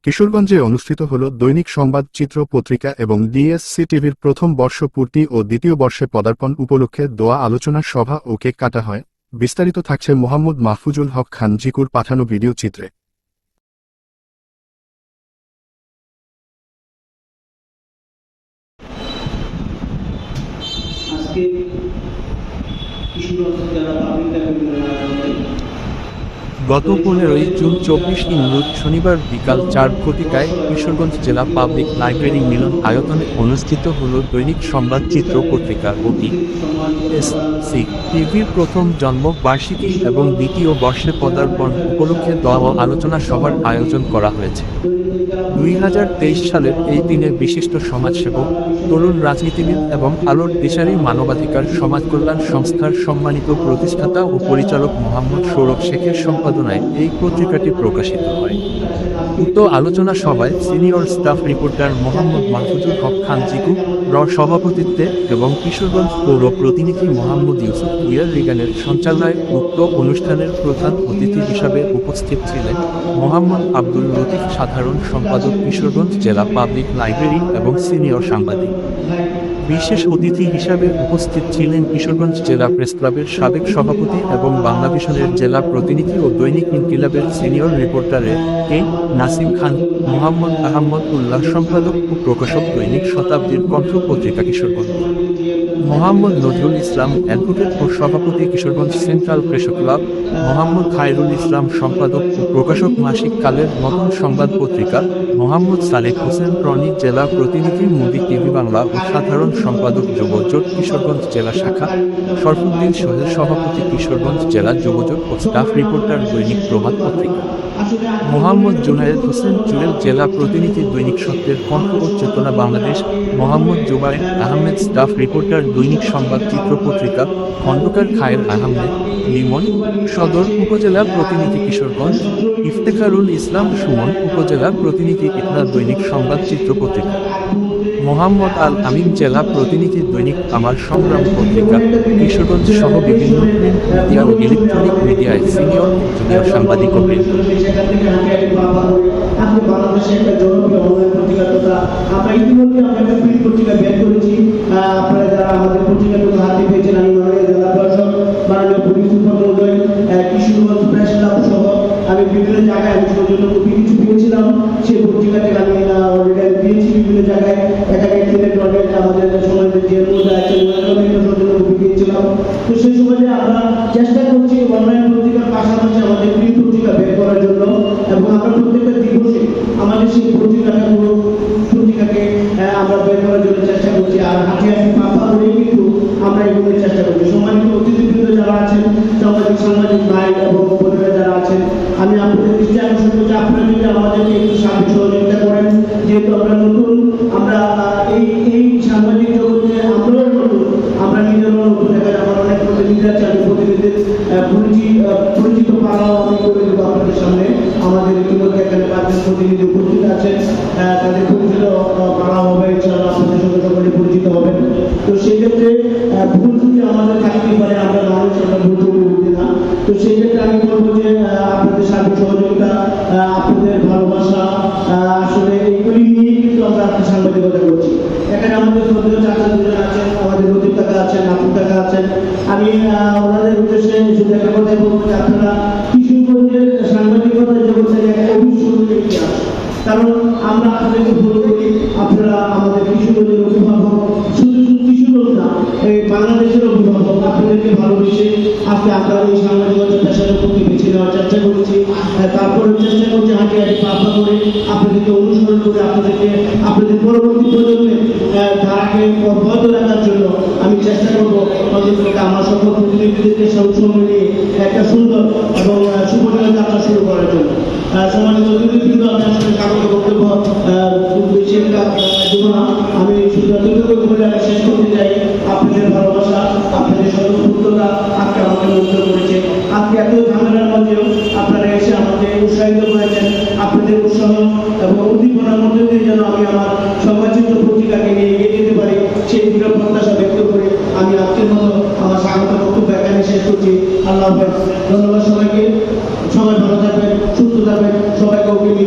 কিশোরগঞ্জে অনুষ্ঠিত হল দৈনিক সংবাদ চিত্র পত্রিকা এবং ডিএসসি টিভির প্রথম বর্ষপূর্তি ও দ্বিতীয় বর্ষে পদার্পণ উপলক্ষে দোয়া আলোচনা সভা ও কেক কাটা হয়। বিস্তারিত থাকছে মোহাম্মদ মাহফুজুল হক খান জিকুর পাঠানো ভিডিও চিত্রে। গত 15 জুন 24 শনিবার বিকাল 4 ঘটিকায় কিশোরগঞ্জ জেলা পাবলিক লাইব্রেরি মিলন আয়তনে অনুষ্ঠিত হল দৈনিক সংবাদ চিত্র পত্রিকা ও ডিএসসি টিভির প্রথম জন্মবার্ষিকী এবং দ্বিতীয় বর্ষে পদার্পণ উপলক্ষে দোয়া ও আলোচনা সভার আয়োজন করা হয়েছে। 2023 সালের এই দিনে বিশিষ্ট সমাজসেবক, তরুণ রাজনীতিবিদ এবং আলোর দিশারি মানবাধিকার সমাজ কল্যাণ সংস্থার সম্মানিত প্রতিষ্ঠাতা ও পরিচালক মোহাম্মদ সৌরভ শেখের সম্পাদনায় এই পত্রিকাটি প্রকাশিত হয়। উক্ত আলোচনা সভায় senior staff reporter Mohammad Mahfuzul Haque Khan Jiku সভাপতিত্বে এবং কিশোরগঞ্জ পৌর প্রতিনিধি মোহাম্মদ ইউসুফ ইয়ার রিগানের সঞ্চালনায় উক্ত অনুষ্ঠানের প্রধান অতিথি হিসাবে উপস্থিত ছিলেন মোহাম্মদ আব্দুল লতিফ, সাধারণ সম্পাদক কিশোরগঞ্জ জেলা পাবলিক লাইব্রেরি এবং সিনিয়র সাংবাদিক। বিশেষ অতিথি হিসাবে উপস্থিত ছিলেন কিশোরগঞ্জ জেলা প্রেস ক্লাবের সাবেক সভাপতি এবং বাংলাভিশনের জেলা প্রতিনিধি ও দৈনিক ইনকিলাবের সিনিয়র রিপোর্টারে কে নাসিম খান, মোহাম্মদ আহমদ উল্লাহ, সম্পাদক ও প্রকাশক দৈনিক শতাব্দীর কণ্ঠ পত্রিকা কিশোরগঞ্জ, মোহাম্মদ নজরুল ইসলাম অ্যাডভোকেট ও সভাপতি Kishoreganj central press club, Mohammad Khairul Islam সম্পাদক ও প্রকাশক মাসিক কালের নতুন সংবাদ পত্রিকা, মোহাম্মদ সালেক হোসেন রনি জেলা প্রতিনিধি মুদি টিভি বাংলা ও সাধারণ সম্পাদক যুবজোট কিশোরগঞ্জ জেলা শাখা, শরফুদ্দিন সোহেল সভাপতি কিশোরগঞ্জ জেলা যুবজোট ও স্টাফ রিপোর্টার দৈনিক প্রভাত পত্রিকা, মোহাম্মদ জুনায়েদ হোসেন জুয়েল জেলা প্রতিনিধি দৈনিক সত্যের কণ্ঠ ও চেতনা বাংলাদেশ, মোহাম্মদ জুবায়ের আহমেদ স্টাফ রিপোর্টার দৈনিক সংবাদ চিত্র পত্রিকা, খন্দকার খায়ের আহমেদ লিমন সদর উপজেলা প্রতিনিধি কিশোরগঞ্জ, ইফতেখারুল ইসলাম সুমন উপজেলা প্রতিনিধি ইতনা দৈনিক সংবাদ চিত্র পত্রিকা, মোহাম্মদ আল আমিন জেলা প্রতিনিধি দৈনিক আমার সংগ্রাম পত্রিকা কিশোরগঞ্জ সহ বিভিন্ন প্রিন্ট মিডিয়া ও ইলেকট্রনিক মিডিয়ায় সিনিয়র ও জুনিয়র সাংবাদিক ও বৃন্দ। আমি বিভিন্ন জায়গায় কিছু পেয়েছিলাম, সেই পত্রিকাতে আমি অলরেডি দিয়েছি বিভিন্ন জায়গায়। এখানে আমাদের সমাজের যে দিয়েছিলাম। তো সেই সময় আমরা চেষ্টা করছি অনলাইন পত্রিকার পাশাপাশি আমাদের প্রিন্ট পত্রিকা বের করার জন্য, এবং আমরা প্রত্যেকটা দিবসে আমাদের সেই পত্রিকাকে আমরা বের করার জন্য চেষ্টা করছি। আর হাতে পাপা হয়ে কিন্তু আমরা এগুলোর চেষ্টা করছি। সম্মানিত অতিথিবৃন্দ যারা আছেন, সাংবাদিক ভাই এবং বোনেরা যারা আছেন, আমি আপনাদের দৃষ্টি আকর্ষণ করছি, আপনারা যদি আমাদেরকে একটু সাহায্য সহযোগিতা করেন। যেহেতু আমরা নতুন, আমরা এই সাংবাদিক জগতে আমরাও নতুন, আমরা নিজেরাও নতুন। এখানে আমার অনেক প্রতিনিধি আছে, আমি প্রতিনিধিদের পরিচিত পাড়াও আমি করে দেবো আপনাদের সামনে। আমাদের ইতিমধ্যে এখানে 5 জন প্রতিনিধি উপস্থিত আছেন, তাদের পরিচিত পাড়া হবে, ইনশাআল্লাহ আপনাদের সঙ্গে সকলে পরিচিত হবেন। তো সেই ক্ষেত্রে ভুল ত্রুটি আমাদের থাকতেই পারে, আমরা মানুষ, আমরা ভুল ত্রুটি উঠবে না। তো সেই ক্ষেত্রে আমি বলবো যে আপনাদের সার্বিক সহযোগিতা, আপনাদের ভালোবাসা, আসলে এইগুলি নিয়ে কিন্তু আমরা সাংবাদিকতা করছি। এখানে আমাদের শ্রদ্ধেয় চাচা দুজন আছেন, আমাদের লতিফ কাকা আছেন, আফুফ কাকা আছেন। আমি ওনাদের উদ্দেশ্যে শুধু একটা কথাই বলবো যে আপনারা কিশোরগঞ্জের সাংবাদিকতা জগতের একটা অবিস্মরণীয় ইতিহাস। কারণ আমরা আসলে ভুল করি, আপনারা আমাদের কিশোরগঞ্জের অভিভাবক, শুধু কিশোরগঞ্জ না, এই বাংলাদেশের অভিভাবক। আপনাদেরকে ভালোবেসে আজকে আমরা এই সাংবাদিকতা পেশার প্রতি বেছে নেওয়ার চেষ্টা করেছি। তারপরে চেষ্টা করছি হাঁটি পাপা করে আপনাদেরকে অনুসরণ করে আপনাদের পরবর্তী প্রজন্মে ধারাকে অব্যাহত রাখার জন্য আমি চেষ্টা করবো। অন্তত আমার সকল প্রতিনিধিদেরকে সময় নিয়ে একটা সুন্দর এবং সুবর্ণীয় যাত্রা শুরু করার জন্য। সম্মানিত অতিথিবৃন্দ, আমি আসলে স্বাগত বক্তব্য দেব না, আমি শুধু এতটুকু বলে আমি শেষ করতে চাই। আপনাদের ভালোবাসা, আপনাদের স্বতঃস্ফূর্ততা আজকে আমাকে মুগ্ধ করেছে। আজকে এত ঝামেলার মধ্যেও আপনারা এসে আমাকে উৎসাহিত করেছেন। আপনাদের উৎসাহ এবং উদ্দীপনার মধ্যে দিয়ে যেন আমি আমার সংবাদচিত্র পত্রিকাকে নিয়ে এগিয়ে যেতে পারি, সেই দৃঢ় প্রত্যাশা ব্যক্ত করে আমি আজকের মতো আমার স্বাগত বক্তব্য এখানে শেষ করছি। আল্লাহ হাফেজ। ধন্যবাদ সবাইকে। সবাই ভালো থাকবেন, সুস্থ থাকবেন, সবাইকে অগ্রিম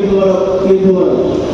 সম্মানিত